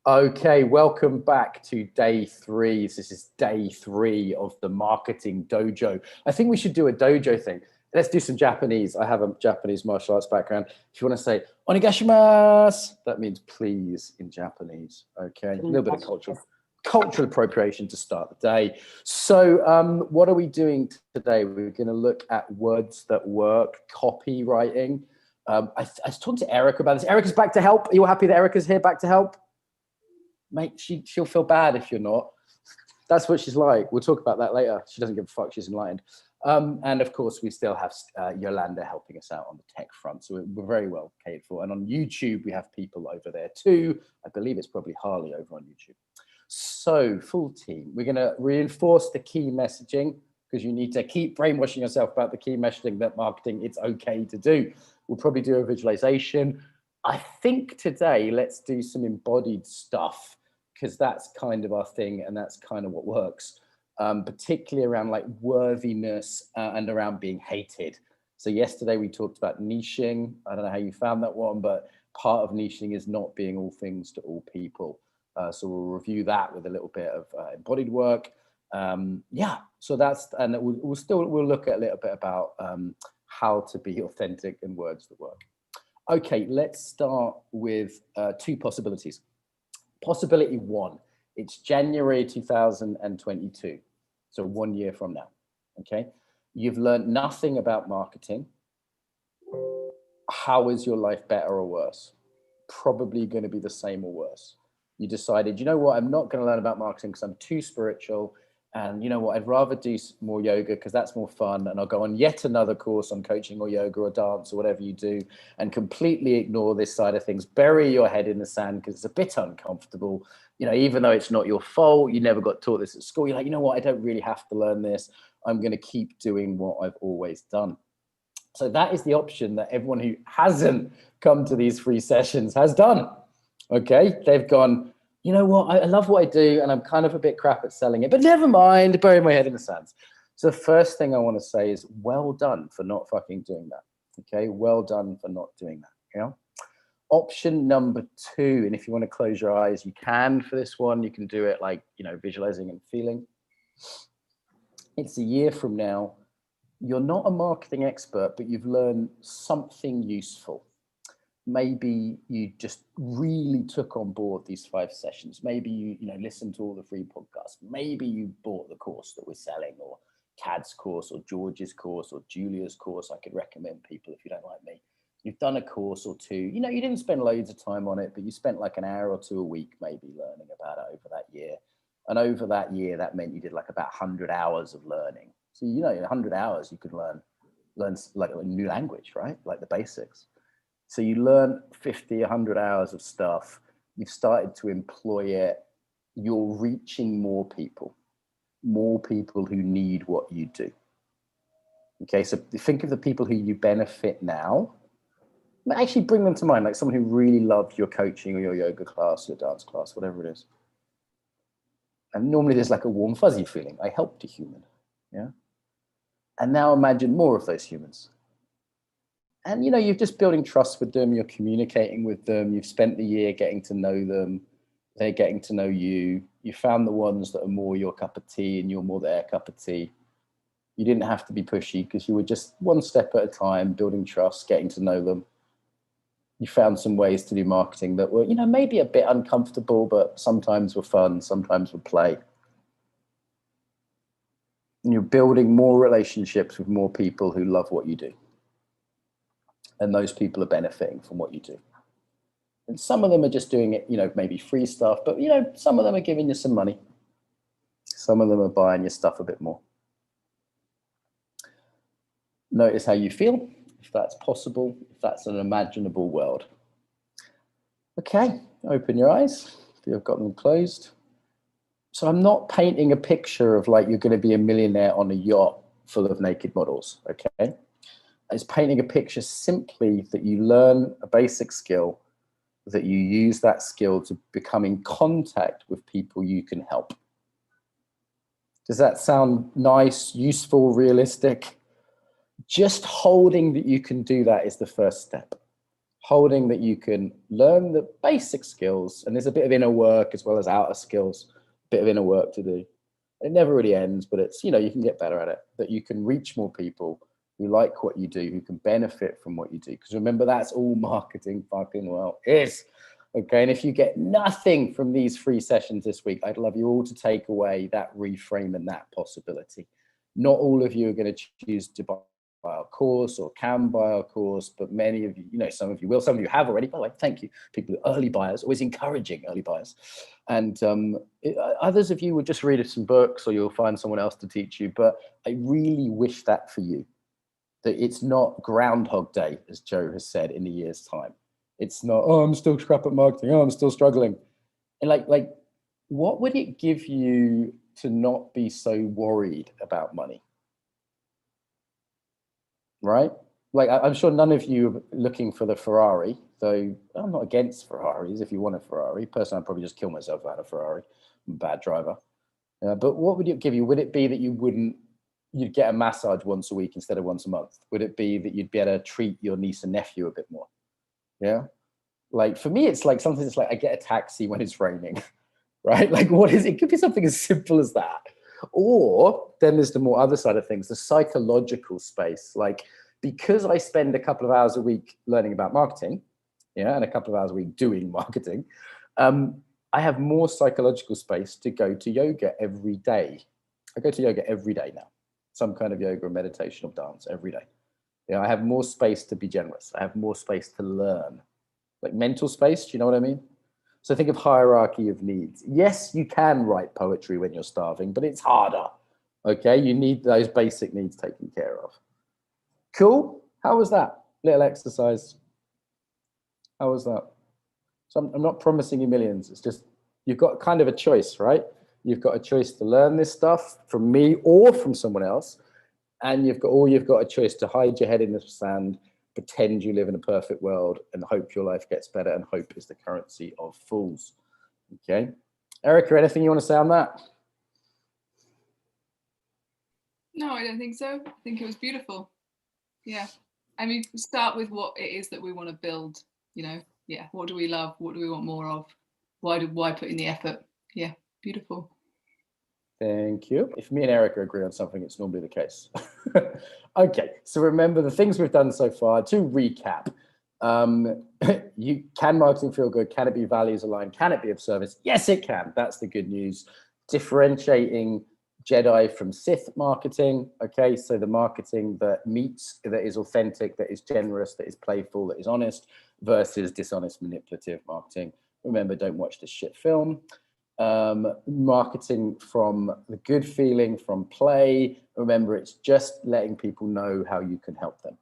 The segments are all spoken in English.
Okay, welcome back to day 3. This is day 3 of the Marketing Dojo. I think we should do a dojo thing. Let's do some Japanese. I have a Japanese martial arts background. If you want to say "onegaishimasu," that means please in Japanese. Okay, a little bit of cultural appropriation to start the day. So what are we doing today? We're going to look at words that work, copywriting. I was talking to Erica about this. Erica's back to help. Are you happy that Erica's here back to help? Mate, she'll feel bad if you're not. That's what she's like. We'll talk about that later. She doesn't give a fuck. She's enlightened. And of course, we still have Yolanda helping us out on the tech front. So we're very well catered for. And on YouTube, we have people over there too. I believe it's probably Harley over on YouTube. So full team, we're going to reinforce the key messaging because you need to keep brainwashing yourself about the key messaging that marketing, it's okay to do. We'll probably do a visualization. I think today, let's do some embodied stuff because that's kind of our thing and that's kind of what works, particularly around like worthiness and around being hated. So yesterday we talked about niching. I don't know how you found that one, but part of niching is not being all things to all people. So we'll review that with a little bit of embodied work. Yeah, so that's, and we'll look at a little bit about how to be authentic in words that work. Okay, let's start with 2 possibilities. Possibility 1, it's January 2022, so 1 year from now, okay? You've learned nothing about marketing. How is your life better or worse? Probably going to be the same or worse. You decided, you know what, I'm not going to learn about marketing because I'm too spiritual. And you know what, I'd rather do more yoga because that's more fun. And I'll go on yet another course on coaching or yoga or dance or whatever you do and completely ignore this side of things. Bury your head in the sand because it's a bit uncomfortable. You know, even though it's not your fault, you never got taught this at school. You're like, you know what, I don't really have to learn this. I'm going to keep doing what I've always done. So that is the option that everyone who hasn't come to these free sessions has done. Okay, they've gone, you know what, I love what I do and I'm kind of a bit crap at selling it, but never mind, bury my head in the sands. So the first thing I want to say is well done for not fucking doing that. Okay, well done for not doing that. Yeah. Option number 2, and if you want to close your eyes, you can for this one. You can do it like, you know, visualizing and feeling. It's a year from now. You're not a marketing expert, but you've learned something useful. Maybe you just really took on board these 5 sessions. Maybe you listened to all the free podcasts. Maybe you bought the course that we're selling, or Cad's course, or George's course, or Julia's course. I could recommend people if you don't like me. You've done a course or 2. You know, you didn't spend loads of time on it, but you spent like an hour or 2 a week maybe learning about it over that year. And over that year, that meant you did like about 100 hours of learning. So, you know, in 100 hours, you could learn like a new language, right? Like the basics. So you learn 50, 100 hours of stuff. You've started to employ it. You're reaching more people who need what you do. Okay, so think of the people who you benefit now. Actually bring them to mind, like someone who really loved your coaching or your yoga class, your dance class, whatever it is. And normally there's like a warm, fuzzy feeling. I helped a human, yeah? And now imagine more of those humans. And, you know, you're just building trust with them. You're communicating with them. You've spent the year getting to know them. They're getting to know you. You found the ones that are more your cup of tea and you're more their cup of tea. You didn't have to be pushy because you were just one step at a time, building trust, getting to know them. You found some ways to do marketing that were, you know, maybe a bit uncomfortable, but sometimes were fun, sometimes were play. And you're building more relationships with more people who love what you do. And those people are benefiting from what you do. And some of them are just doing it, you know, maybe free stuff, but, you know, some of them are giving you some money. Some of them are buying your stuff a bit more. Notice how you feel, if that's possible, if that's an imaginable world. Okay, open your eyes if you've got them closed. So I'm not painting a picture of like you're going to be a millionaire on a yacht full of naked models, okay? It's painting a picture simply that you learn a basic skill, that you use that skill to become in contact with people you can help. Does that sound nice, useful, realistic? Just holding that you can do that is the first step. holding that you can learn the basic skills, and there's a bit of inner work as well as outer skills, a bit of inner work to do. It never really ends, but it's, you know, you can get better at it, that you can reach more people who like what you do, who can benefit from what you do. Because remember, that's all marketing fucking well is. Okay, and if you get nothing from these 3 sessions this week, I'd love you all to take away that reframe and that possibility. Not all of you are going to choose to buy a course or can buy a course, but many of you, you know, some of you will, some of you have already. By the way, thank you. People who are early buyers, always encouraging early buyers. And others of you will just read some books, or you'll find someone else to teach you. But I really wish that for you, that it's not Groundhog Day, as Joe has said, in a year's time. It's not, oh, I'm still crap at marketing. Oh, I'm still struggling. And like, what would it give you to not be so worried about money? Right? Like, I'm sure none of you are looking for the Ferrari, though I'm not against Ferraris. If you want a Ferrari, personally, I'd probably just kill myself if I had a Ferrari. I'm a bad driver. But what would it give you? Would it be that you'd get a massage once a week instead of once a month? Would it be that you'd be able to treat your niece and nephew a bit more? Yeah. Like, for me, it's like something that's like, I get a taxi when it's raining, right? Like, what is it? It could be something as simple as that. Or then there's the more other side of things, the psychological space. Like, because I spend a couple of hours a week learning about marketing, yeah, and a couple of hours a week doing marketing, I have more psychological space to go to yoga every day. I go to yoga every day now, some kind of yoga or meditation or dance every day. You know, I have more space to be generous. I have more space to learn, like mental space. Do you know what I mean? So think of hierarchy of needs. Yes, you can write poetry when you're starving, but it's harder. Okay, you need those basic needs taken care of. Cool. How was that little exercise? How was that? So I'm not promising you millions. It's just, you've got kind of a choice, right? You've got a choice to learn this stuff from me or from someone else. And you've got a choice to hide your head in the sand, pretend you live in a perfect world, and hope your life gets better. And hope is the currency of fools. Okay. Erica, anything you want to say on that? No, I don't think so. I think it was beautiful. Yeah. I mean, start with what it is that we want to build, you know. Yeah. What do we love? What do we want more of? Why put in the effort? Yeah. Beautiful. Thank you. If me and Erica agree on something, it's normally the case. Okay, so remember the things we've done so far. To recap, can marketing feel good? Can it be values aligned? Can it be of service? Yes, it can. That's the good news. Differentiating Jedi from Sith marketing. Okay, so the marketing that meets, that is authentic, that is generous, that is playful, that is honest, versus dishonest, manipulative marketing. Remember, don't watch this shit film. Marketing from the good feeling, from play. Remember, it's just letting people know how you can help them.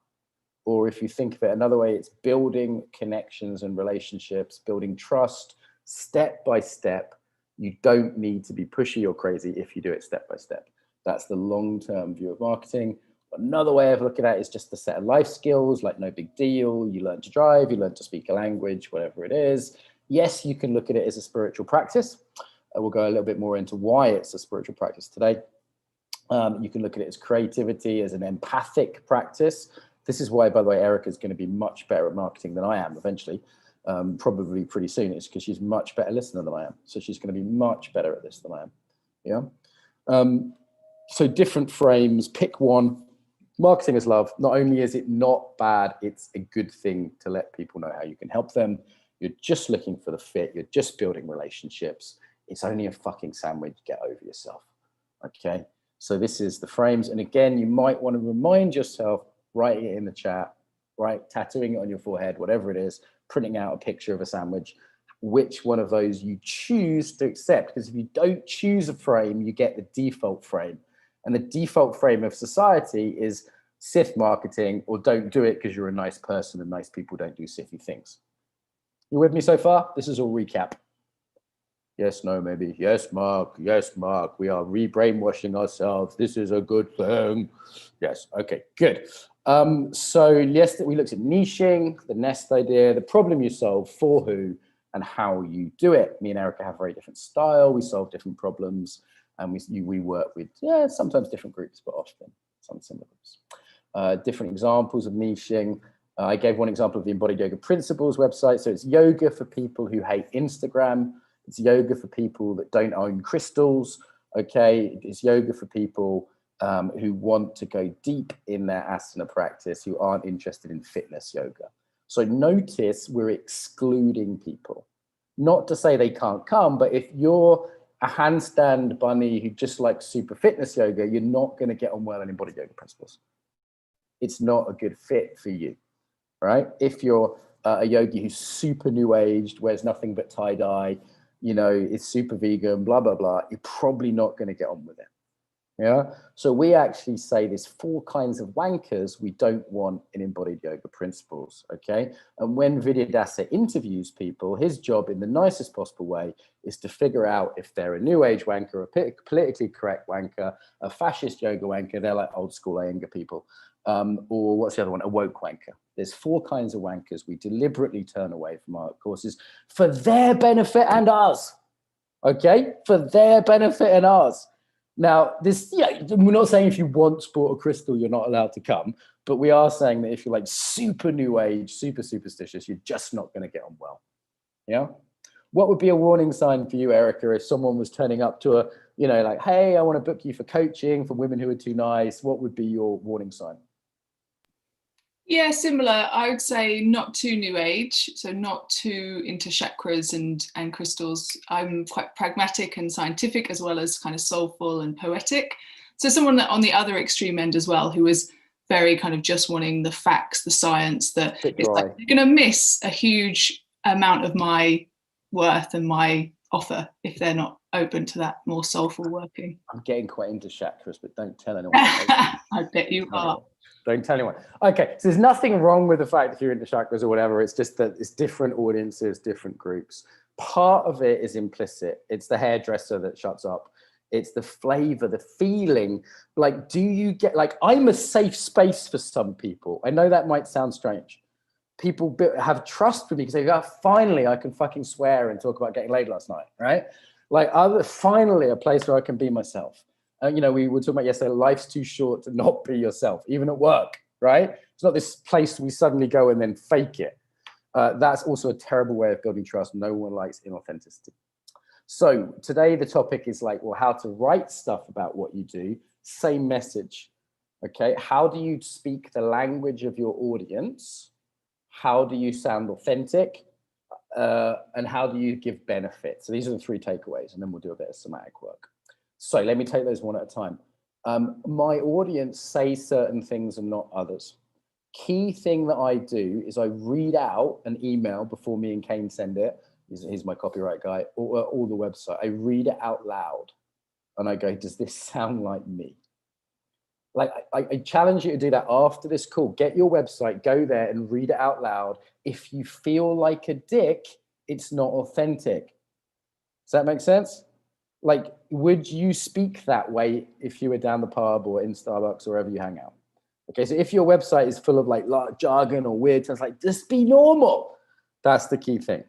Or if you think of it another way, it's building connections and relationships, building trust step by step. You don't need to be pushy or crazy if you do it step by step. That's the long-term view of marketing. Another way of looking at it is just a set of life skills, like no big deal. You learn to drive, you learn to speak a language, whatever it is. Yes, you can look at it as a spiritual practice. We'll go a little bit more into why it's a spiritual practice today. You can look at it as creativity, as an empathic practice. This is why, by the way, Erica is going to be much better at marketing than I am eventually, probably pretty soon. It's because she's much better listener than I am. So she's going to be much better at this than I am. Yeah. So different frames, pick one. Marketing is love. Not only is it not bad, it's a good thing to let people know how you can help them. You're just looking for the fit. You're just building relationships. It's only a fucking sandwich. Get over yourself. Okay. So this is the frames. And again, you might want to remind yourself, writing it in the chat, right? Tattooing it on your forehead, whatever it is, printing out a picture of a sandwich, which one of those you choose to accept. Because if you don't choose a frame, you get the default frame. And the default frame of society is Sith marketing, or don't do it because you're a nice person and nice people don't do Sithy things. You with me so far? This is all recap. Yes, no, maybe. Yes, Mark. Yes, Mark. We are re-brainwashing ourselves. This is a good thing. Yes. Okay, good. So yes, we looked at niching, the nest idea, the problem you solve, for who, and how you do it. Me and Erica have a very different style. We solve different problems, and we work with, sometimes different groups, but often some similar groups. Different examples of niching. I gave one example of the Embodied Yoga Principles website. So it's yoga for people who hate Instagram. It's yoga for people that don't own crystals. Okay, it's yoga for people who want to go deep in their asana practice, who aren't interested in fitness yoga. So notice we're excluding people. Not to say they can't come, but if you're a handstand bunny who just likes super fitness yoga, you're not going to get on well in Embodied Yoga Principles. It's not a good fit for you, right? If you're a yogi who's super new aged, wears nothing but tie-dye, you know, is super vegan, blah, blah, blah, you're probably not going to get on with it. Yeah. So we actually say there's 4 kinds of wankers we don't want in Embodied Yoga Principles. Okay. And when Vidyadasa interviews people, his job in the nicest possible way is to figure out if they're a new age wanker, a politically correct wanker, a fascist yoga wanker. They're like old school Iyengar people. Or what's the other one? A woke wanker. There's 4 kinds of wankers we deliberately turn away from our courses for their benefit and ours. Okay. For their benefit and ours. Now, this, yeah, we're not saying if you want sport or crystal, you're not allowed to come, but we are saying that if you're like super new age, super superstitious, you're just not going to get on well. Yeah. What would be a warning sign for you, Erica, if someone was turning up to a, you know, like, hey, I want to book you for coaching for women who are too nice? What would be your warning sign? Yeah, similar. I would say not too new age, so not too into chakras and crystals. I'm quite pragmatic and scientific, as well as kind of soulful and poetic. So someone that on the other extreme end as well, who is very kind of just wanting the facts, the science, that it's like you're going to miss a huge amount of my worth and my offer if they're not open to that more soulful working. I'm getting quite into chakras, but don't tell anyone. I bet you are. Don't tell anyone. Okay, so there's nothing wrong with the fact that you're into chakras or whatever. It's just that it's different audiences, different groups. Part of it is implicit. It's the hairdresser that shuts up. It's the flavor, the feeling. Like, do you get, like, I'm a safe space for some people. I know that might sound strange. People have trust with me because they go, finally, I can fucking swear and talk about getting laid last night, right? Like, finally a place where I can be myself. You know, we were talking about yesterday, life's too short to not be yourself, even at work, right? It's not this place we suddenly go and then fake it. That's also a terrible way of building trust. No one likes inauthenticity. So today the topic is like, well, how to write stuff about what you do, same message, okay? How do you speak the language of your audience? How do you sound authentic? And how do you give benefit? So these are the 3 takeaways, and then we'll do a bit of somatic work. So let me take those one at a time. My audience say certain things and not others. Key thing that I do is I read out an email before me and Kane send it. He's my copyright guy, or the website. I read it out loud and I go, does this sound like me? Like, I challenge you to do that after this call. Get your website, go there and read it out loud. If you feel like a dick, it's not authentic. Does that make sense? Like, would you speak that way if you were down the pub or in Starbucks or wherever you hang out? Okay, so if your website is full of like jargon or weird terms, like, just be normal. That's the key thing.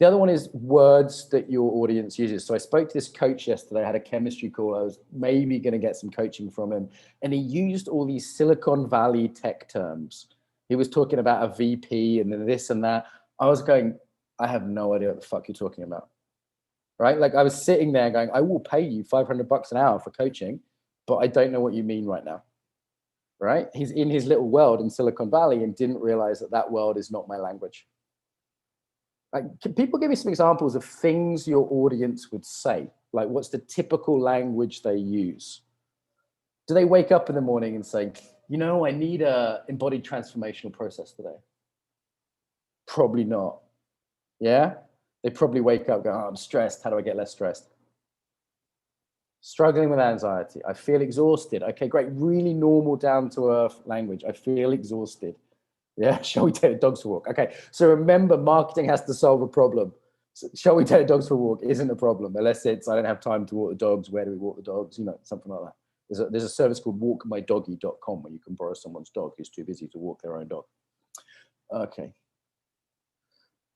The other one is words that your audience uses. So I spoke to this coach yesterday. I had a chemistry call. I was maybe going to get some coaching from him. And he used all these Silicon Valley tech terms. He was talking about a VP and then this and that. I was going, I have no idea what the fuck you're talking about. Right? Like, I was sitting there going, I will pay you $500 an hour for coaching, but I don't know what you mean right now. Right? He's in his little world in Silicon Valley and didn't realize that that world is not my language. Like, can people give me some examples of things your audience would say? Like, what's the typical language they use? Do they wake up in the morning and say, you know, I need a embodied transformational process today? Probably not. Yeah? They probably wake up going, oh, I'm stressed. How do I get less stressed? Struggling with anxiety. I feel exhausted. Okay, great. Really normal, down to earth language. I feel exhausted. Yeah, shall we take the dogs for a walk? Okay, so remember, marketing has to solve a problem. So, shall we take the dogs for a walk isn't a problem, unless it's, I don't have time to walk the dogs. Where do we walk the dogs? You know, something like that. There's a service called walkmydoggy.com where you can borrow someone's dog who's too busy to walk their own dog. Okay.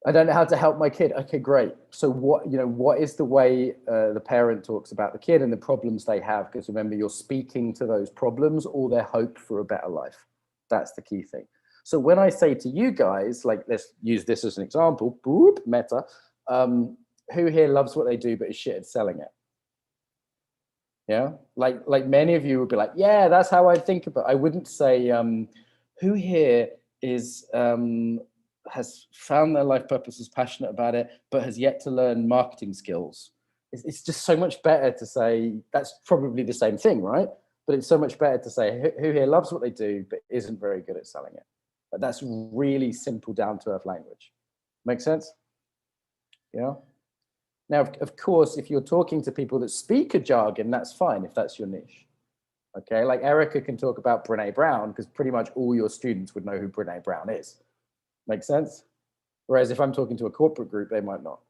I don't know how to help my kid. Okay, great. So what is the way the parent talks about the kid and the problems they have? Because remember, you're speaking to those problems or their hope for a better life. That's the key thing. So when I say to you guys, like, let's use this as an example, boop, meta, who here loves what they do but is shit at selling it? Yeah, like many of you would be like, yeah, that's how I think about it. I wouldn't say, who here is has found their life purpose, is passionate about it, but has yet to learn marketing skills. It's just so much better to say, that's probably the same thing, right? But it's so much better to say, who here loves what they do but isn't very good at selling it. But that's really simple, down to earth language. Make sense? Yeah. Now, of course, if you're talking to people that speak a jargon, that's fine if that's your niche. Okay, like Erica can talk about Brene Brown because pretty much all your students would know who Brene Brown is. Make sense? Whereas if I'm talking to a corporate group, they might not.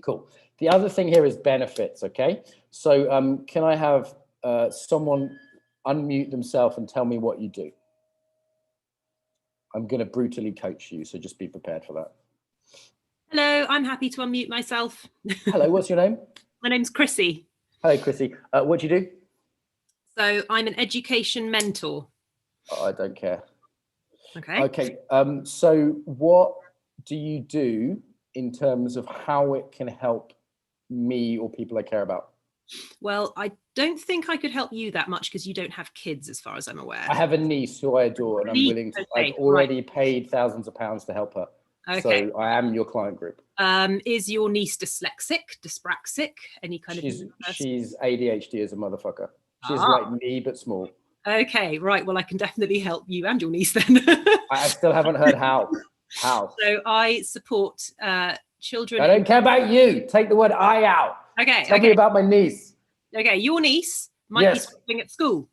Cool. The other thing here is benefits, okay? So can I have someone unmute themselves and tell me what you do? I'm going to brutally coach you, so just be prepared for that. Hello, I'm happy to unmute myself. Hello, what's your name? My name's Chrissy. Hello, Chrissy. What do you do? So I'm an education mentor. Oh, I don't care. Okay. Okay. So what do you do in terms of how it can help me or people I care about? Well, I don't think I could help you that much because you don't have kids, as far as I'm aware. I have a niece who I adore, and I'm willing to. Okay, I've already paid thousands of pounds to help her. Okay. So I am your client group. Is your niece dyslexic, dyspraxic, any kind She's of? She's ADHD as a motherfucker. She's like me but small. Okay, right. Well, I can definitely help you and your niece then. I still haven't heard how. How? So I support children. I don't care about you. Take the word "I" out. Okay. Tell me about my niece. Okay, your niece might be struggling at school.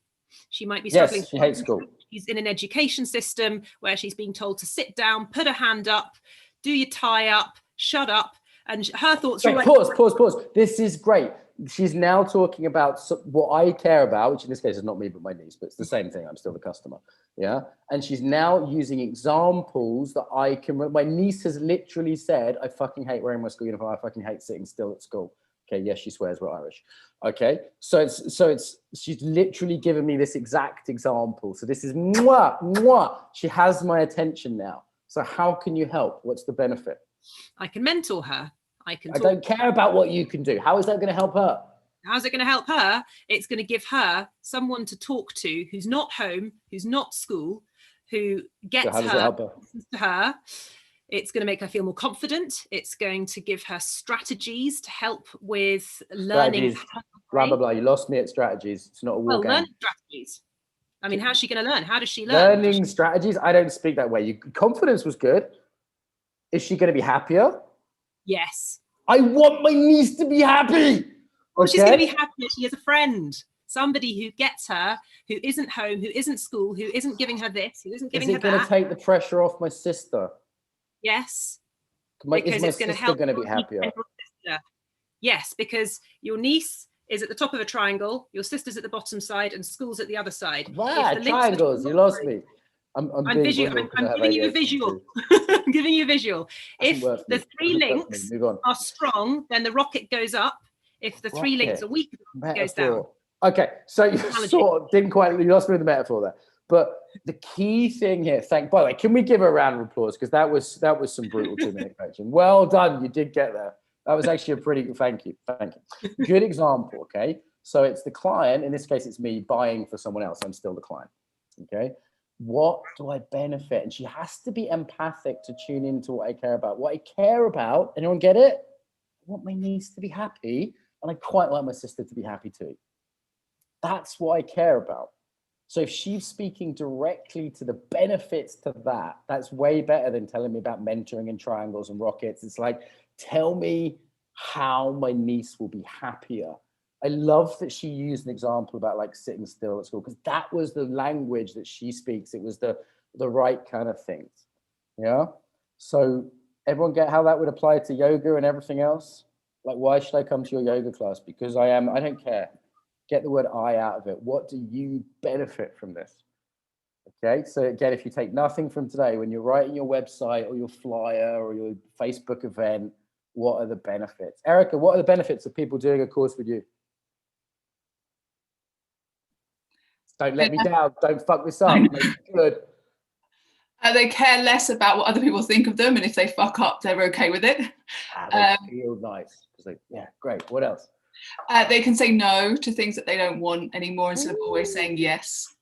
She might be struggling. Yes, she hates school. She's in an education system where she's being told to sit down, put her hand up, do your tie up, shut up, and her thoughts are like, pause. This is great. She's now talking about what I care about, which in this case is not me but my niece, but it's the same thing. I'm still the customer. Yeah. And she's now using examples that I can. My niece has literally said, I fucking hate wearing my school uniform. I fucking hate sitting still at school. Okay, yes, she swears we're Irish. Okay, so she's literally given me this exact example. So this is mwah. She has my attention now. So how can you help? What's the benefit? I can mentor her. I don't care about what you can do. How is that going to help her? How's it going to help her? It's going to give her someone to talk to who's not home, who's not school, who gets how does it help her? To her. It's going to make her feel more confident. It's going to give her strategies to help with learning. Blah, blah, blah. You lost me at strategies. It's not a war game. Learning strategies. I mean, how's she going to learn? How does she learn? Learning strategies? I don't speak that way. Confidence was good. Is she going to be happier? Yes. I want my niece to be happy. Well, she's going to be happier. She has a friend. Somebody who gets her, who isn't home, who isn't school, who isn't giving her this, who isn't giving her that. Is it going to take the pressure off my sister? Yes. Because it's going to help. Going to be happier. Yes, because your niece is at the top of a triangle, your sister's at the bottom side, and school's at the other side. Wow, triangles! You lost me. I'm giving you a visual. I'm giving you a visual. If the three links are strong, then the rocket goes up. If the three links are weak, it goes down. Okay, so you sort of didn't quite. You lost me with the metaphor there. But the key thing here, by the way, can we give her a round of applause? Because that was some brutal 2-minute coaching. Well done, you did get there. That was actually a pretty good, thank you. Good example, okay? So it's the client, in this case, it's me buying for someone else. I'm still the client, okay? What do I benefit? And she has to be empathic to tune into what I care about. What I care about, anyone get it? I want my niece to be happy, and I quite like my sister to be happy too. That's what I care about. So if she's speaking directly to the benefits to that, that's way better than telling me about mentoring and triangles and rockets. It's like, tell me how my niece will be happier. I love that she used an example about like sitting still at school, because that was the language that she speaks. It was the right kind of things. Yeah. So everyone get how that would apply to yoga and everything else? Like, why should I come to your yoga class? Because I don't care. Get the word I out of it. What do you benefit from this? Okay, so again, if you take nothing from today, when you're writing your website or your flyer or your Facebook event, what are the benefits? Erica, what are the benefits of people doing a course with you? Don't let me down. Don't fuck this up. Make it good. They care less about what other people think of them, and if they fuck up, they're okay with it. They feel nice because yeah, great. What else? They can say no to things that they don't want anymore instead of always saying yes.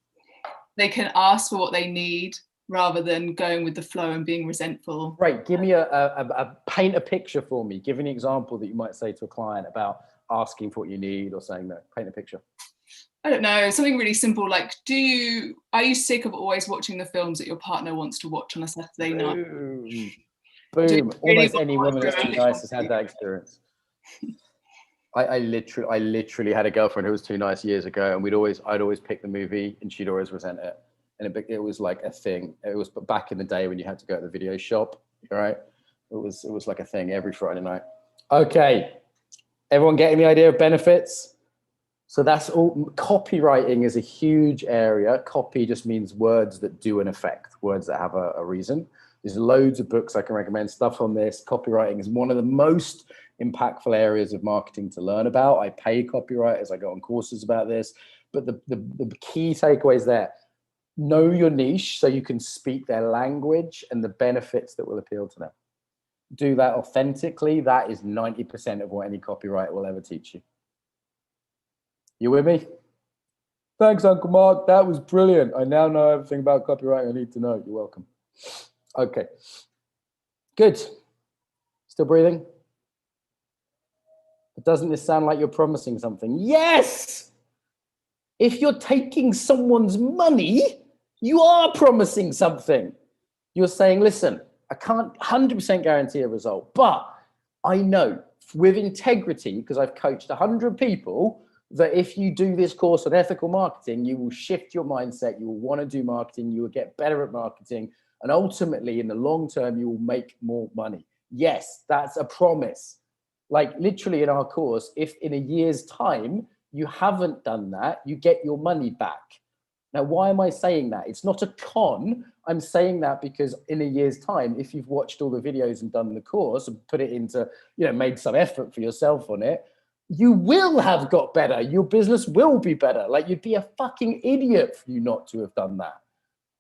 They can ask for what they need rather than going with the flow and being resentful. Right. Give me a paint a picture for me. Give me an example that you might say to a client about asking for what you need or saying no. Paint a picture. I don't know, something really simple like, are you sick of always watching the films that your partner wants to watch on a Saturday night? Boom. Almost any woman that's too nice has had that experience. I literally had a girlfriend who was too nice years ago, and I'd always pick the movie and she'd always resent it. And it was like a thing. It was back in the day when you had to go to the video shop, right? It was like a thing every Friday night. Okay. Everyone getting the idea of benefits? So that's all. Copywriting is a huge area. Copy just means words that do an effect, words that have a reason. There's loads of books I can recommend, stuff on this. Copywriting is one of the most impactful areas of marketing to learn about. I pay copywriters, I go on courses about this, but the key takeaways there: know your niche so you can speak their language and the benefits that will appeal to them. Do that authentically. That is 90% of what any copywriter will ever teach you. You with me? Thanks, Uncle Mark. That was brilliant. I now know everything about copywriting I need to know. You're welcome. Okay. Good. Still breathing? But doesn't this sound like you're promising something? Yes! If you're taking someone's money, you are promising something. You're saying, listen, I can't 100% guarantee a result, but I know with integrity, because I've coached 100 people, that if you do this course on ethical marketing, you will shift your mindset, you will want to do marketing, you will get better at marketing, and ultimately in the long term, you will make more money. Yes, that's a promise. Like literally in our course, if in a year's time, you haven't done that, you get your money back. Now, why am I saying that? It's not a con. I'm saying that because in a year's time, if you've watched all the videos and done the course and put it into, made some effort for yourself on it, you will have got better. Your business will be better. Like you'd be a fucking idiot for you not to have done that.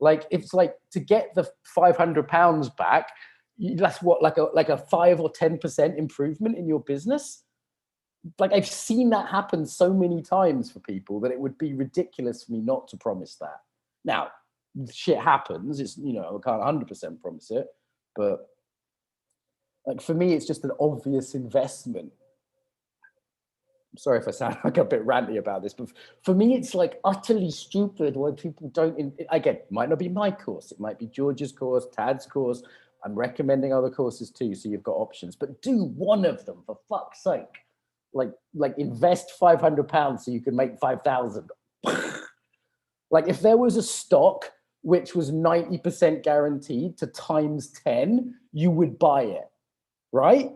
Like it's like to get the £500 back, that's what, like a 5 or 10% improvement in your business. Like I've seen that happen so many times for people that it would be ridiculous for me not to promise that. Now, shit happens. It's, I can't 100% promise it, but like for me, it's just an obvious investment. I'm sorry if I sound like a bit ranty about this, but for me, it's like utterly stupid why people don't, again, it might not be my course. It might be George's course, Tad's course. I'm recommending other courses too, so you've got options, but do one of them for fuck's sake. Like invest £500 so you can make 5,000. Like if there was a stock which was 90% guaranteed to times 10, you would buy it, right?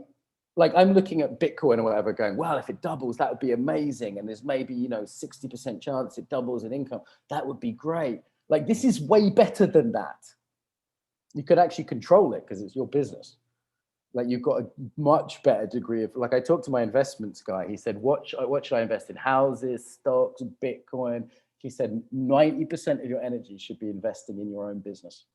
Like I'm looking at Bitcoin or whatever going, well, if it doubles, that would be amazing. And there's maybe, 60% chance it doubles in income. That would be great. Like this is way better than that. You could actually control it because it's your business. Like you've got a much better degree of, like I talked to my investments guy. He said, what should I invest in? Houses, stocks, Bitcoin. He said 90% of your energy should be investing in your own business.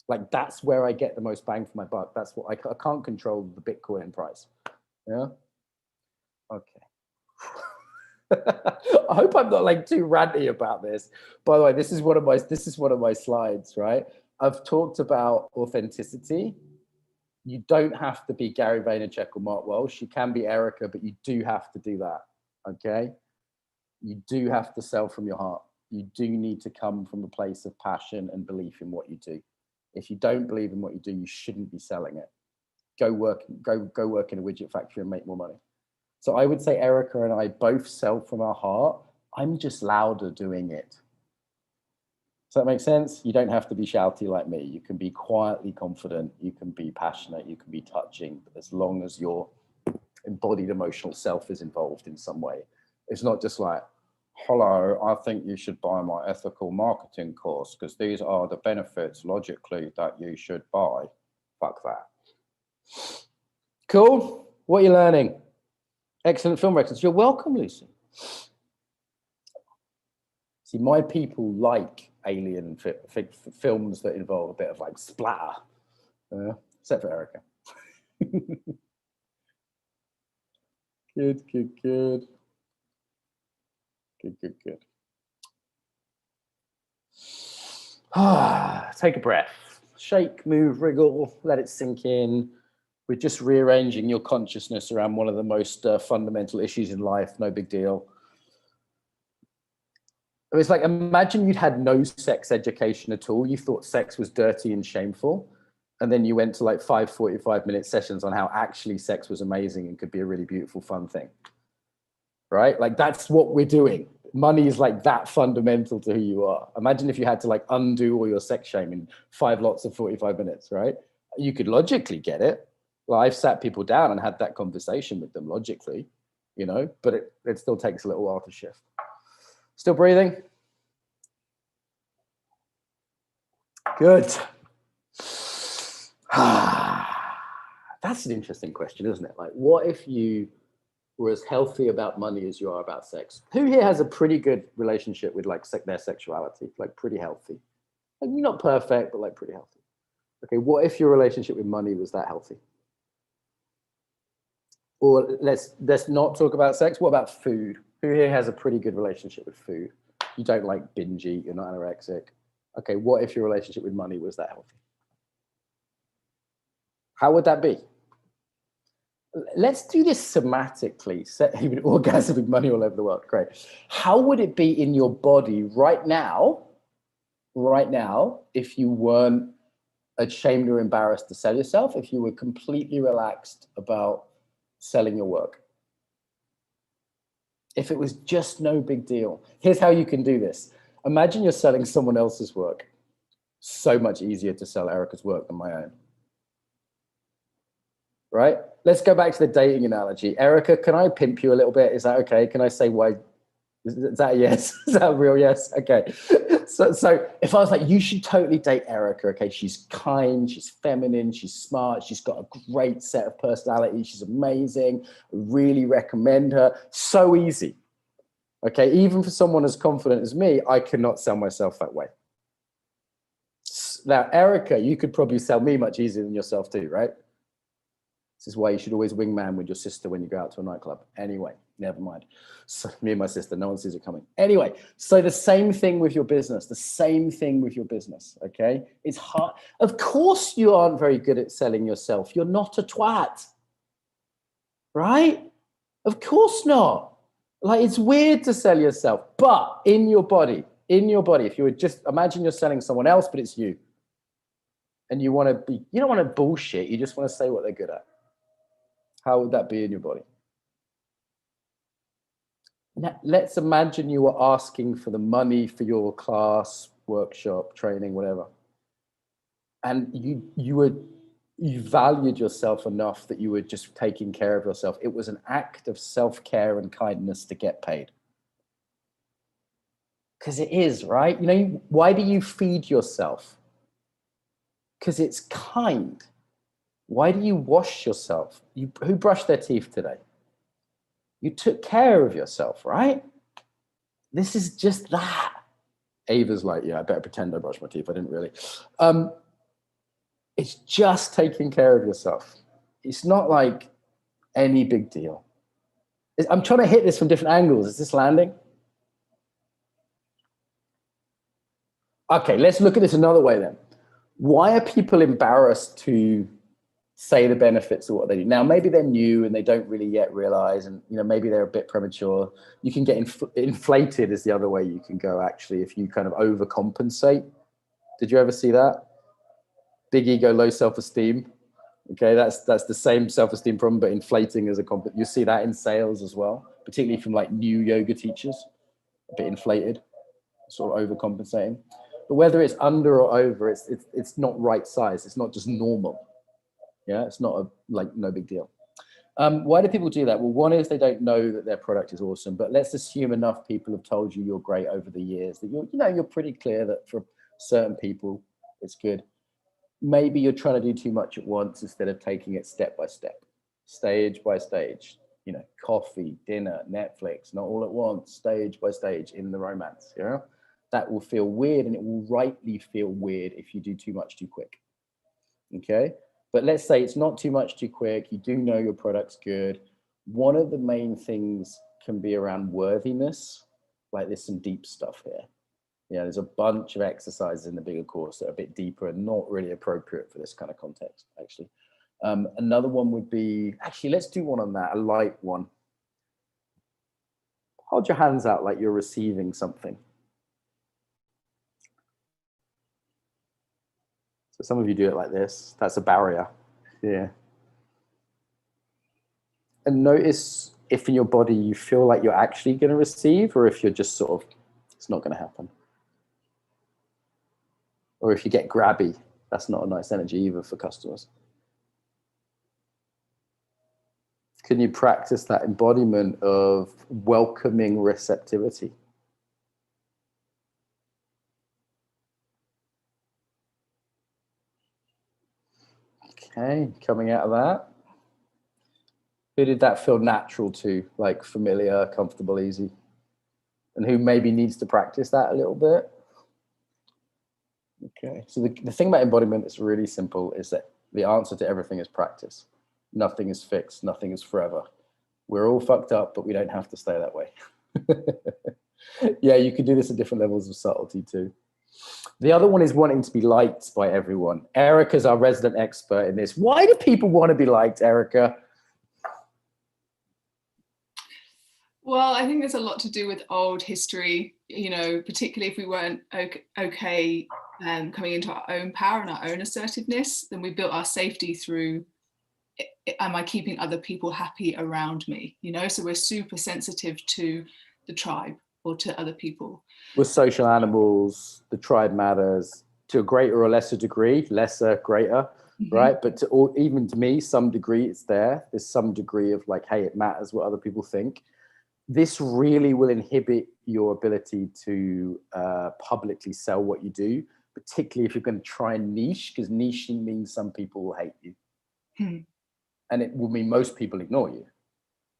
Like that's where I get the most bang for my buck. That's what I can't control the Bitcoin price. Yeah. Okay. I hope I'm not like too ranty about this. By the way, this is one of my slides, right? I've talked about authenticity. You don't have to be Gary Vaynerchuk or Mark Walsh. You can be Erica, but you do have to do that. Okay. You do have to sell from your heart. You do need to come from a place of passion and belief in what you do. If you don't believe in what you do, you shouldn't be selling it. Go work in a widget factory and make more money. So I would say Erica and I both sell from our heart. I'm just louder doing it. Does that make sense? You don't have to be shouty like me. You can be quietly confident. You can be passionate. You can be touching, as long as your embodied emotional self is involved in some way. It's not just like, hello, I think you should buy my ethical marketing course because these are the benefits logically that you should buy. Fuck that. Cool. What are you learning? Excellent film records. You're welcome, Lucy. See, my people like alien films that involve a bit of like splatter, except for Erica. Good. Take a breath. Shake, move, wriggle, let it sink in. We're just rearranging your consciousness around one of the most fundamental issues in life. No big deal. It's like, imagine you'd had no sex education at all. You thought sex was dirty and shameful. And then you went to like 5 45-minute sessions on how actually sex was amazing and could be a really beautiful, fun thing. Right? Like, that's what we're doing. Money is like that fundamental to who you are. Imagine if you had to like undo all your sex shame in 5 lots of 45 minutes, right? You could logically get it. Well, I've sat people down and had that conversation with them logically, you know, but it still takes a little while to shift. Still breathing? Good. That's an interesting question, isn't it? Like, what if you were as healthy about money as you are about sex? Who here has a pretty good relationship with like their sexuality? Like pretty healthy? Like not perfect, but like pretty healthy. Okay, what if your relationship with money was that healthy? Or let's not talk about sex. What about food? Who here has a pretty good relationship with food? You don't like binge eat, you're not anorexic. Okay, what if your relationship with money was that healthy? How would that be? Let's do this somatically. Even orgasm with money all over the world. Great. How would it be in your body right now, if you weren't ashamed or embarrassed to sell yourself, if you were completely relaxed about selling your work? If it was just no big deal. Here's how you can do this. Imagine you're selling someone else's work. So much easier to sell Erica's work than my own. Right? Let's go back to the dating analogy. Erica, can I pimp you a little bit? Is that okay? Can I say why? Is that a yes? Is that a real yes? Okay. So if I was like, you should totally date Erica, okay? She's kind, she's feminine, she's smart, she's got a great set of personality, she's amazing. I really recommend her. So easy. Okay, even for someone as confident as me, I cannot sell myself that way. Now, Erica, you could probably sell me much easier than yourself too, right? This is why you should always wingman with your sister when you go out to a nightclub. Anyway, never mind. So me and my sister, no one sees it coming. Anyway, so the same thing with your business, okay? It's hard. Of course you aren't very good at selling yourself. You're not a twat, right? Of course not. Like, it's weird to sell yourself, but in your body, if you would just imagine you're selling someone else, but it's you. And you don't want to bullshit. You just want to say what they're good at. How would that be in your body? Now, let's imagine you were asking for the money for your class, workshop, training, whatever. And you valued yourself enough that you were just taking care of yourself. It was an act of self-care and kindness to get paid. Because it is, right? You know, why do you feed yourself? Because it's kind. Why do you wash yourself? Who brushed their teeth today? You took care of yourself, right? This is just that. Ava's like, yeah, I better pretend I brushed my teeth. I didn't really. It's just taking care of yourself. It's not like any big deal. I'm trying to hit this from different angles. Is this landing? Okay, let's look at this another way then. Why are people embarrassed to say the benefits of what they do? Now, maybe they're new and they don't really yet realize, and maybe they're a bit premature. You can get inflated is the other way you can go, actually, if you kind of overcompensate. Did you ever see that? Big ego, low self-esteem. Okay, that's the same self-esteem problem, but inflating as a you see that in sales as well, particularly from like new yoga teachers, a bit inflated, sort of overcompensating. But whether it's under or over, it's not right size. It's not just normal. Yeah, it's not no big deal. Why do people do that? Well, one is they don't know that their product is awesome, but let's assume enough people have told you you're great over the years that you're pretty clear that for certain people it's good. Maybe you're trying to do too much at once instead of taking it step by step, stage by stage. Coffee, dinner, Netflix, not all at once, stage by stage in the romance. that will feel weird, and it will rightly feel weird if you do too much too quick. Okay, but let's say it's not too much too quick. You do know your product's good. One of the main things can be around worthiness. Like there's some deep stuff here. Yeah, there's a bunch of exercises in the bigger course that are a bit deeper and not really appropriate for this kind of context, actually. Another one would be, actually, let's do one on that, a light one. Hold your hands out like you're receiving something. So some of you do it like this. That's a barrier. Yeah. And notice if in your body you feel like you're actually going to receive, or if you're just sort of, it's not going to happen. Or if you get grabby, that's not a nice energy either for customers. Can you practice that embodiment of welcoming receptivity? Okay, coming out of that. Who did that feel natural to, like familiar, comfortable, easy? And who maybe needs to practice that a little bit? Okay, so the thing about embodiment is really simple, is that the answer to everything is practice. Nothing is fixed, nothing is forever. We're all fucked up, but we don't have to stay that way. Yeah, you can do this at different levels of subtlety too. The other one is wanting to be liked by everyone. Erica's our resident expert in this. Why do people want to be liked, Erica? Well, I think there's a lot to do with old history, you know, particularly if we weren't okay coming into our own power and our own assertiveness, then we built our safety through, am I keeping other people happy around me? You know, so we're super sensitive to the tribe or to other people. We're social animals, the tribe matters to a greater or lesser degree, lesser, greater, right? But even to me, some degree it's there. There's some degree of like, hey, it matters what other people think. This really will inhibit your ability to publicly sell what you do, particularly if you're going to try and niche, because niching means some people will hate you. And it will mean most people ignore you.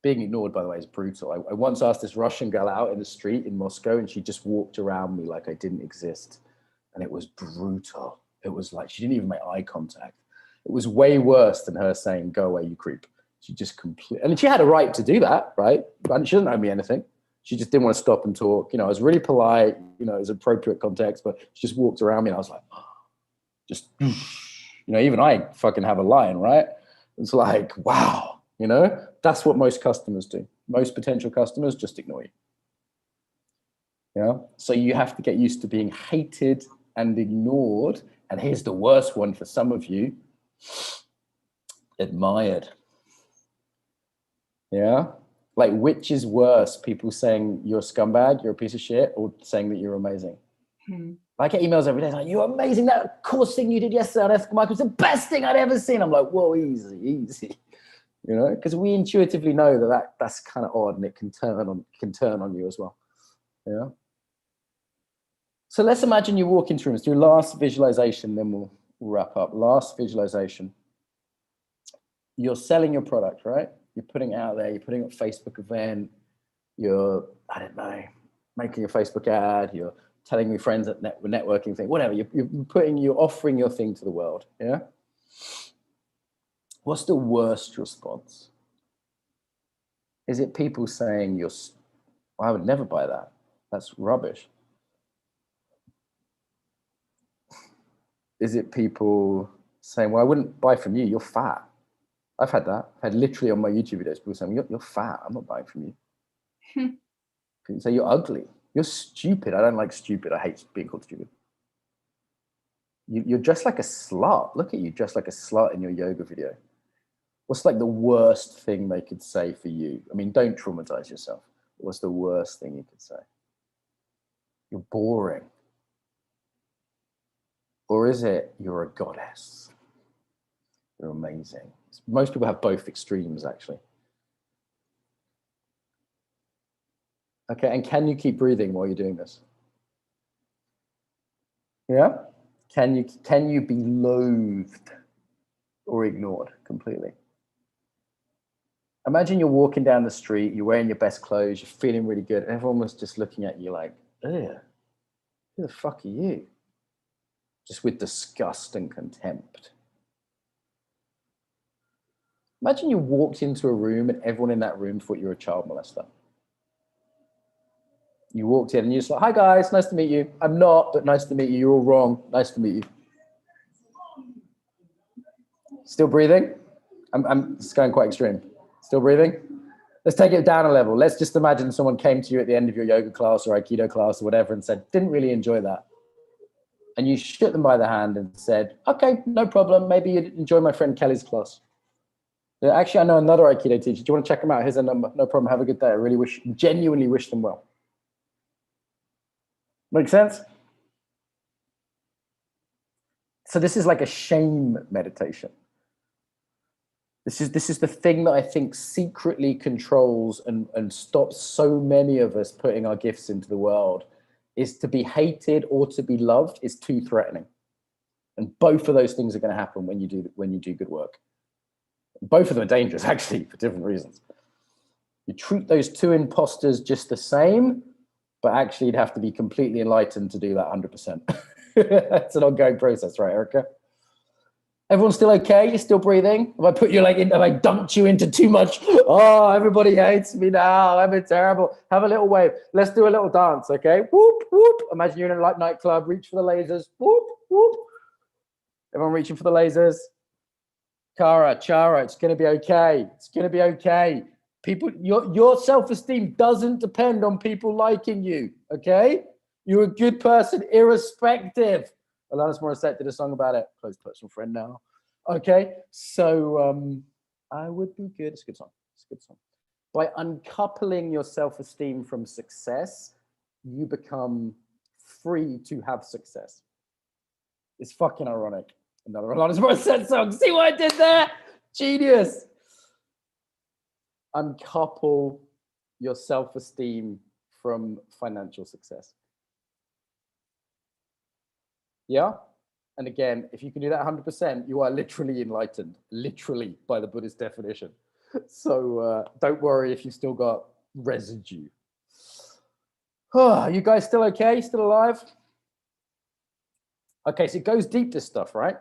Being ignored, by the way, is brutal. I once asked this Russian girl out in the street in Moscow, and she just walked around me like I didn't exist. And it was brutal. It was like, she didn't even make eye contact. It was way worse than her saying, go away, you creep. She just completely, and she had a right to do that, right? But she doesn't owe me anything. She just didn't want to stop and talk. You know, I was really polite, you know, it was appropriate context, but she just walked around me and I was like, just, you know, even I fucking have a line, right? It's like, wow, you know, that's what most customers do. Most potential customers just ignore you. Yeah. So you have to get used to being hated and ignored. And here's the worst one for some of you, admired. Yeah. Like, which is worse, people saying you're a scumbag, you're a piece of shit, or saying that you're amazing? I get emails every day like, you're amazing. That course thing you did yesterday on ethical marketing was the best thing I'd ever seen. I'm like, whoa, easy, easy. You know, because we intuitively know that's kind of odd, and it can turn on you as well. Yeah. So let's imagine you walk into rooms. Do last visualization, then we'll wrap up. Last visualization. You're selling your product, right? You're putting it out there. You're putting up a Facebook event. You're, I don't know, making a Facebook ad. You're telling your friends at networking thing, whatever. You're offering your thing to the world. Yeah. What's the worst response? Is it people saying I would never buy that. That's rubbish. Is it people saying, well, I wouldn't buy from you. You're fat. I've had that. I've had literally on my YouTube videos, people saying, you're fat. I'm not buying from you. People say, you're ugly. You're stupid. I don't like stupid. I hate being called stupid. You're dressed like a slut. Look at you dressed like a slut in your yoga video. What's like the worst thing they could say for you? I mean, don't traumatize yourself. What's the worst thing you could say? You're boring. Or is it, you're a goddess? You're amazing. Most people have both extremes, actually. Okay, and can you keep breathing while you're doing this? Yeah? Can you be loathed or ignored completely? Imagine you're walking down the street, you're wearing your best clothes, you're feeling really good, and everyone was just looking at you like, ugh. Who the fuck are you? Just with disgust and contempt. Imagine you walked into a room and everyone in that room thought you were a child molester. You walked in and you're just like, hi guys, nice to meet you. I'm not, but nice to meet you. You're all wrong. Nice to meet you. Still breathing? It's going quite extreme. Still breathing? Let's take it down a level. Let's just imagine someone came to you at the end of your yoga class or aikido class or whatever and said, didn't really enjoy that. And you shook them by the hand and said, okay, no problem. Maybe you'd enjoy my friend Kelly's class. Yeah, actually, I know another aikido teacher. Do you want to check them out? Here's a number. No problem. Have a good day. I really genuinely wish them well. Make sense? So this is like a shame meditation. This is the thing that I think secretly controls and stops so many of us putting our gifts into the world. Is to be hated or to be loved is too threatening. And both of those things are going to happen when you do good work. Both of them are dangerous, actually, for different reasons. You treat those two imposters just the same, but actually you'd have to be completely enlightened to do that 100%. It's an ongoing process, right, Erica? Everyone's still okay? You're still breathing? Have I put you have I dumped you into too much? Oh, everybody hates me now. I'm terrible. Have a little wave. Let's do a little dance, okay? Whoop, whoop. Imagine you're in a nightclub. Reach for the lasers. Whoop, whoop. Everyone reaching for the lasers. Chara, it's going to be okay. It's going to be okay. People, your self-esteem doesn't depend on people liking you, okay? You're a good person, irrespective. Alanis Morissette did a song about it. Close personal friend now. Okay, so I would be good. It's a good song. It's a good song. By uncoupling your self-esteem from success, you become free to have success. It's fucking ironic. Another Alanis Morissette song. See what I did there? Genius. Uncouple your self-esteem from financial success. Yeah? And again, if you can do that 100%, you are literally enlightened, literally by the Buddhist definition. So don't worry if you've still got residue. Oh, you guys still okay? Still alive? Okay, so it goes deep, this stuff, right?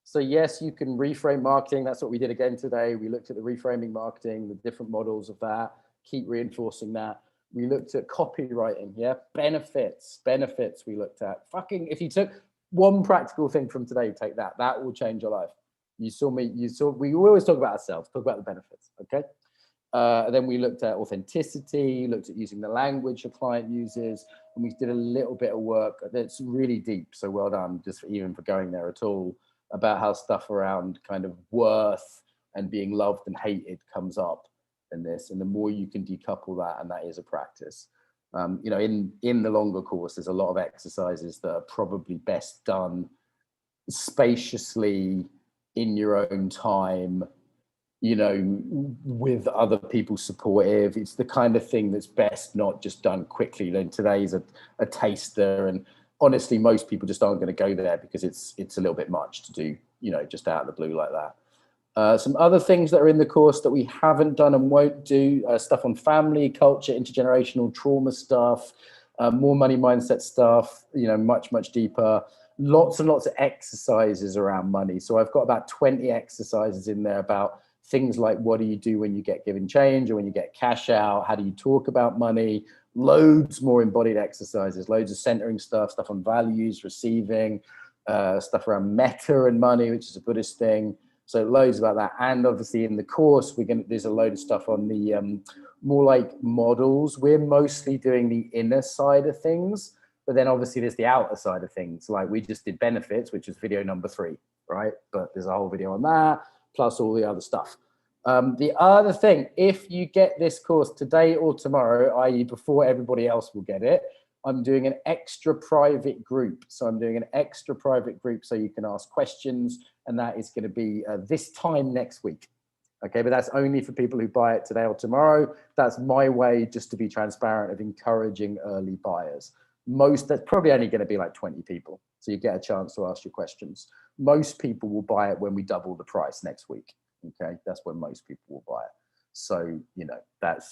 So yes, you can reframe marketing. That's what we did again today. We looked at the reframing marketing, the different models of that, keep reinforcing that. We looked at copywriting, yeah? Benefits we looked at. If you took one practical thing from today, take that. That will change your life. We always talk about ourselves, talk about the benefits, okay? Then we looked at authenticity, looked at using the language a client uses, and we did a little bit of work that's really deep, so well done, even for going there at all, about how stuff around kind of worth and being loved and hated comes up in this. And the more you can decouple that, and that is a practice. In the longer course, there's a lot of exercises that are probably best done spaciously in your own time, with other people supportive. It's the kind of thing that's best not just done quickly. Then today's a taster, and honestly, most people just aren't going to go there because it's a little bit much to do, just out of the blue like that. Some other things that are in the course that we haven't done and won't do, stuff on family, culture, intergenerational trauma stuff, more money mindset stuff, much, much deeper. Lots and lots of exercises around money. So I've got about 20 exercises in there about things like, what do you do when you get given change or when you get cash out? How do you talk about money? Loads more embodied exercises, loads of centering stuff on values, receiving, stuff around meta and money, which is a Buddhist thing. So loads about that. And obviously in the course, there's a load of stuff on the more like models. We're mostly doing the inner side of things, but then obviously there's the outer side of things. Like we just did benefits, which is video number 3, right? But there's a whole video on that, plus all the other stuff. The other thing, if you get this course today or tomorrow, i.e. before everybody else will get it, I'm doing an extra private group. So I'm doing an extra private group so you can ask questions, and that is going to be this time next week. Okay, but that's only for people who buy it today or tomorrow. That's my way, just to be transparent, of encouraging early buyers. That's probably only going to be like 20 people. So you get a chance to ask your questions. Most people will buy it when we double the price next week. Okay, that's when most people will buy it. So,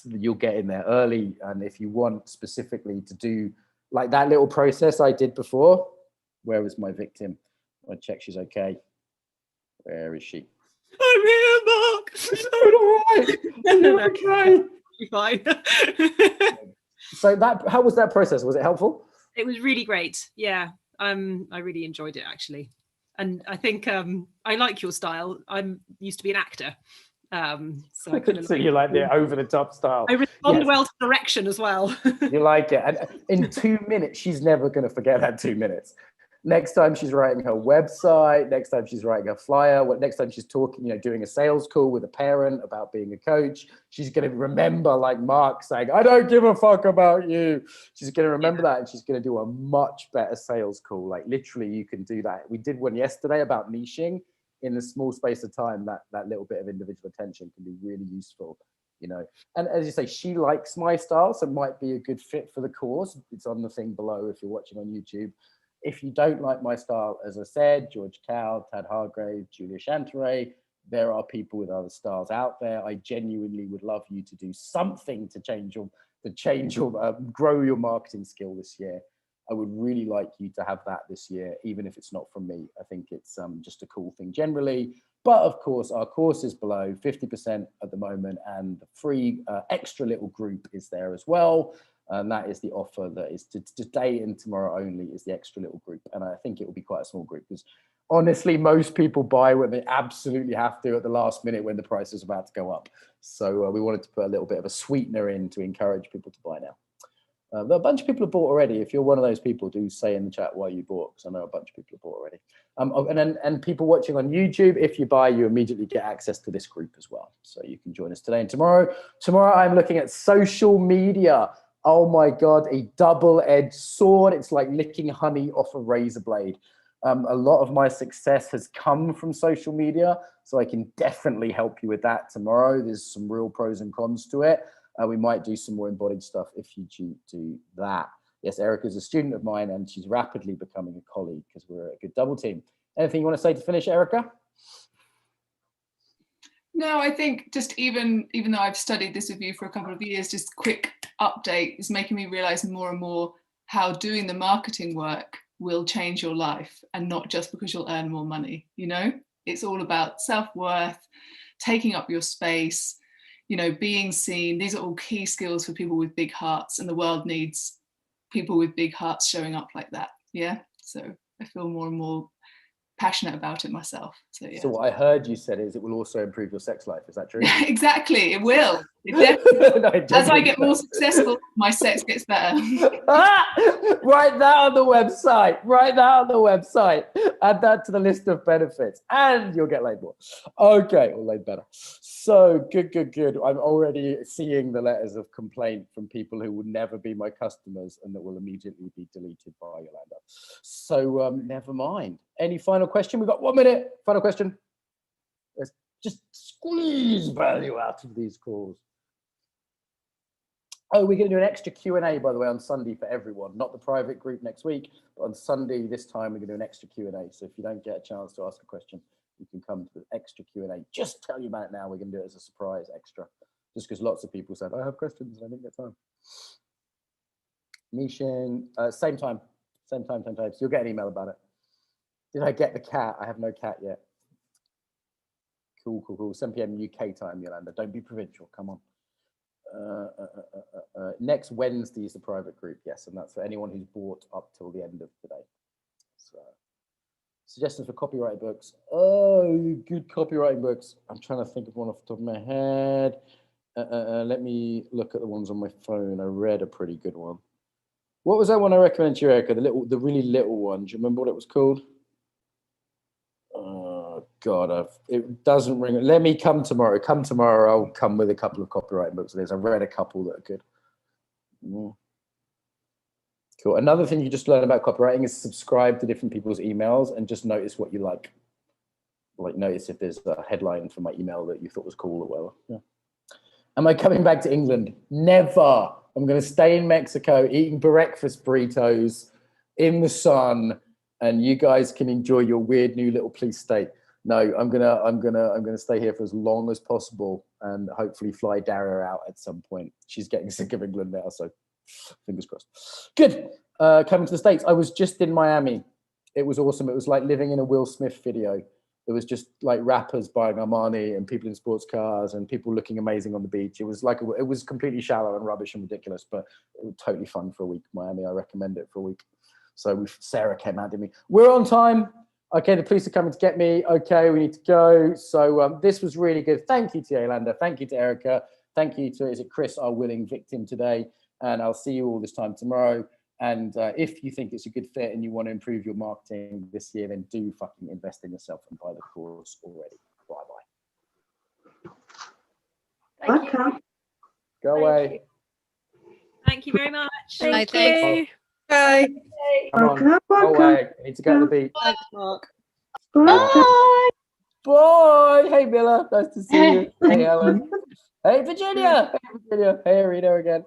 you'll get in there early. And if you want specifically to do Like that little process I did before. Where was my victim? I check she's okay. Where is she? I'm here, Mark. Okay. You're fine. So how was that process? Was it helpful? It was really great. Yeah, I really enjoyed it actually, and I think I like your style. I'm used to be an actor, so I kind of. So you like the over-the-top style. I respond well to direction as well. You like it, and in 2 minutes, she's never going to forget that 2 minutes. Next time she's writing her website, next time she's writing a flyer, next time she's talking, doing a sales call with a parent about being a coach, she's going to remember, like Mark saying, I don't give a fuck about you. She's going to remember that, and she's going to do a much better sales call. Like literally you can do that. We did one yesterday about niching in a small space of time. That little bit of individual attention can be really useful, And as you say, she likes my style, so it might be a good fit for the course. It's on the thing below if you're watching on YouTube. If you don't like my style, as I said, George Cow, Tad Hargrave, Julia Chanteray, there are people with other styles out there. I genuinely would love you to do something to grow your marketing skill this year. I would really like you to have that this year, even if it's not from me. I think it's just a cool thing generally. But of course, our course is below 50% at the moment, and the free extra little group is there as well. And that is the offer that is today and tomorrow only, is the extra little group. And I think it will be quite a small group, because honestly, most people buy when they absolutely have to at the last minute when the price is about to go up. So we wanted to put a little bit of a sweetener in to encourage people to buy now. A bunch of people have bought already. If you're one of those people, do say in the chat why you bought, because I know a bunch of people have bought already. And people watching on YouTube, if you buy, you immediately get access to this group as well. So you can join us today and tomorrow. Tomorrow I'm looking at social media. Oh my God, a double-edged sword. It's like licking honey off a razor blade. A lot of my success has come from social media, so I can definitely help you with that tomorrow. There's some real pros and cons to it. We might do some more embodied stuff if you do that. Yes, Erica's a student of mine, and she's rapidly becoming a colleague because we're a good double team. Anything you want to say to finish, Erica? No, I think just even though I've studied this with you for a couple of years, just quick update is making me realize more and more how doing the marketing work will change your life, and not just because you'll earn more money. It's all about self-worth, taking up your space, being seen. These are all key skills for people with big hearts, and the world needs people with big hearts showing up like that. Yeah. So I feel more and more passionate about it myself. So yeah. So what I heard you said is it will also improve your sex life. Is that true? Exactly, it will. It definitely. No, as I get more successful, my sex gets better. Write that on the website. Write that on the website. Add that to the list of benefits, and you'll get laid more. Okay, or laid better. So good. I'm already seeing the letters of complaint from people who will never be my customers and that will immediately be deleted by Yolanda. So never mind. Any final question? We've got 1 minute. Final question. Let's just squeeze value out of these calls. Oh, we're going to do an extra Q&A, by the way, on Sunday for everyone. Not the private group next week, but on Sunday this time, we're going to do an extra Q&A. So if you don't get a chance to ask a question, you can come to the extra Q&A. Just tell you about it now. We're going to do it as a surprise extra, just because lots of people said, I have questions and I didn't get time. Niching, same time. So you'll get an email about it. Did I get the cat? I have no cat yet. Cool. 7 p.m. UK time, Yolanda. Don't be provincial. Come on. Next Wednesday is the private group. Yes, and that's for anyone who's bought up till the end of today. So, suggestions for copyright books. Oh, good copywriting books. I'm trying to think of one off the top of my head. Let me look at the ones on my phone. I read a pretty good one. What was that one I recommended to you, Erica? The really little one. Do you remember what it was called? Oh God, it doesn't ring. Let me come tomorrow. Come tomorrow. I'll come with a couple of copyright books. I've read a couple that are good. Cool. Another thing you just learn about copywriting is subscribe to different people's emails and just notice what you like. Like notice if there's a headline from my email that you thought was cool or whatever. Yeah. Am I coming back to England? Never. I'm going to stay in Mexico eating breakfast burritos in the sun, and you guys can enjoy your weird new little police state. No, I'm gonna stay here for as long as possible and hopefully fly Daria out at some point. She's getting sick of England now, so Fingers crossed. Good. Coming to the States, I was just in Miami. It was awesome. It was like living in a Will Smith video. It was just like rappers buying Armani and people in sports cars and people looking amazing on the beach. It was like, it was completely shallow and rubbish and ridiculous, but it was totally fun for a week. Miami, I recommend it for a week. So Sarah came out to me. We're on time. Okay, the police are coming to get me. Okay, we need to go. So this was really good. Thank you to Yolanda. Thank you to Erica. Thank you to, is it Chris, our willing victim today? And I'll see you all this time tomorrow. And if you think it's a good fit and you want to improve your marketing this year, then do fucking invest in yourself and buy the course already. Bye-bye. Thank you. Go away. Thank you very much. Thank you. Bye. Come on, go away. I need to go to the beach. Thanks, Mark. Bye. Bye. Hey, Miller. Nice to see you. Hey, Ellen. Hey, Virginia. Hey, Virginia. Hey, Arena again.